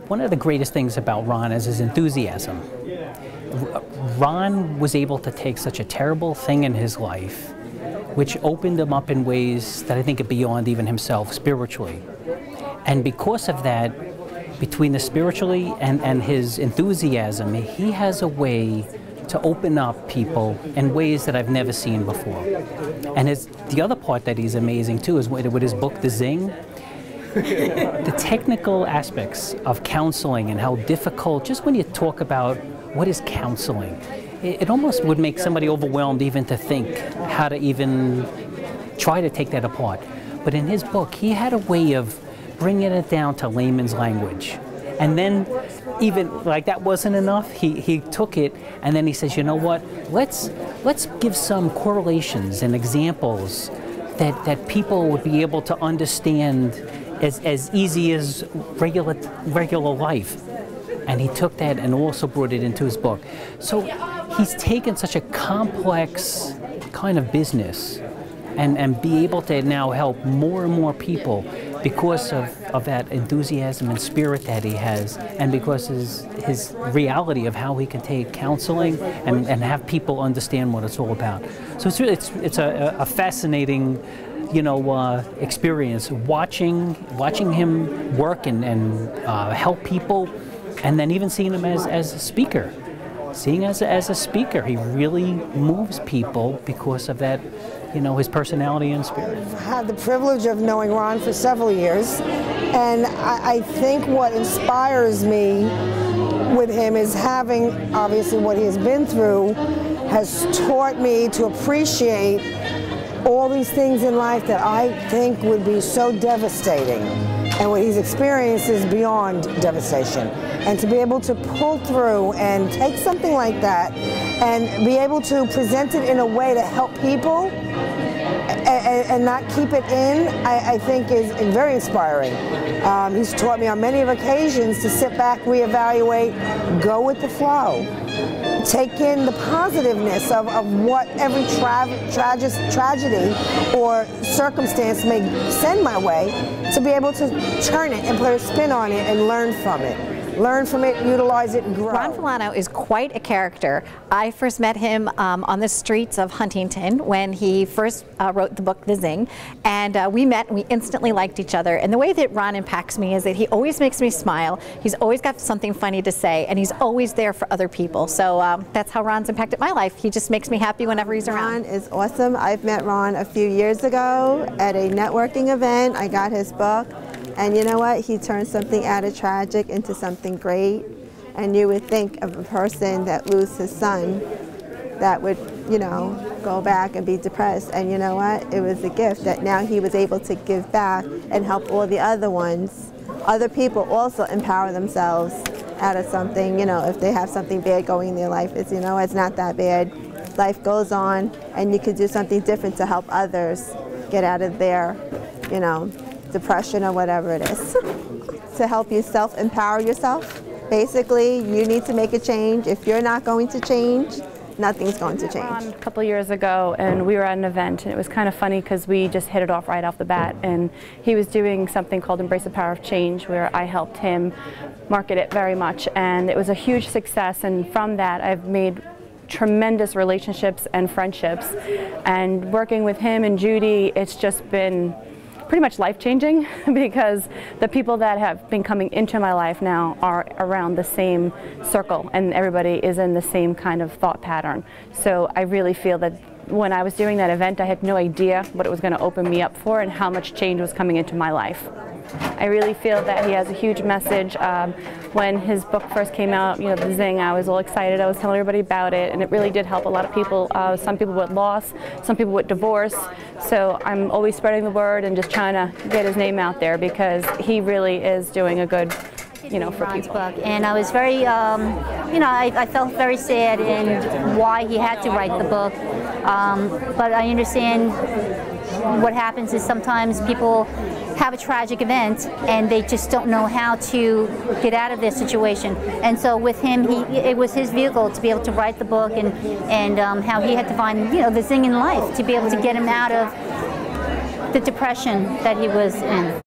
One of the greatest things about Ron is his enthusiasm. Ron was able to take such a terrible thing in his life, which opened him up in ways that I think are beyond even himself spiritually. And because of that, between the spiritually and his enthusiasm, he has a way to open up people in ways that I've never seen before. And the other part that he's amazing too is with his book, The Zing, the technical aspects of counseling and how difficult, just when you talk about what is counseling, it almost would make somebody overwhelmed even to think how to even try to take that apart. But in his book, he had a way of bringing it down to layman's language. And then, even like that wasn't enough, he took it and then he says, you know what, let's give some correlations and examples that people would be able to understand as easy as regular life. And he took that and also brought it into his book. So he's taken such a complex kind of business and be able to now help more and more people because of that enthusiasm and spirit that he has, and because his reality of how he can take counseling and have people understand what it's all about. So it's a fascinating, you know, experience watching him work and help people, and then even seeing him as a speaker. Seeing as a speaker, he really moves people because of that, you know, his personality and spirit. I've had the privilege of knowing Ron for several years, and I think what inspires me with him is having, obviously, what he has been through has taught me to appreciate all these things in life that I think would be so devastating. And what he's experienced is beyond devastation. And to be able to pull through and take something like that and be able to present it in a way to help people and not keep it in, I think is very inspiring. He's taught me on many occasions to sit back, reevaluate, go with the flow. Take in the positiveness of what every tragedy or circumstance may send my way, to be able to turn it and put a spin on it and learn from it. Learn from it, utilize it, and grow. Ron Villano is quite a character. I first met him on the streets of Huntington when he first wrote the book, The Zing, and we met and we instantly liked each other. And the way that Ron impacts me is that he always makes me smile, he's always got something funny to say, and he's always there for other people. So that's how Ron's impacted my life. He just makes me happy whenever he's around. Ron is awesome. I've met Ron a few years ago at a networking event. I got his book. And you know what? He turned something out of tragic into something great. And you would think of a person that loses his son that would, you know, go back and be depressed. And you know what? It was a gift that now he was able to give back and help all the other ones. Other people also empower themselves out of something, you know, if they have something bad going in their life. It's, you know, it's not that bad. Life goes on, and you can do something different to help others get out of their, you know, depression or whatever it is. To help you self-empower yourself. Basically, you need to make a change. If you're not going to change, nothing's going to change. A couple years ago, and we were at an event, and it was kind of funny because we just hit it off right off the bat, and he was doing something called Embrace the Power of Change, where I helped him market it very much, and it was a huge success, and from that I've made tremendous relationships and friendships, and working with him and Judy, it's just been pretty much life-changing because the people that have been coming into my life now are around the same circle, and everybody is in the same kind of thought pattern. So I really feel that when I was doing that event, I had no idea what it was going to open me up for and how much change was coming into my life. I really feel that he has a huge message. When his book first came out, you know, The Zing, I was all excited. I was telling everybody about it, and it really did help a lot of people. Some people with loss, some people with divorce. So I'm always spreading the word and just trying to get his name out there because he really is doing a good, you know, for people. Book. And I was very, you know, I felt very sad in why he had to write the book. But I understand what happens is sometimes people have a tragic event and they just don't know how to get out of their situation. And so with him, it was his vehicle to be able to write the book, and how he had to find, you know, the zing in life to be able to get him out of the depression that he was in.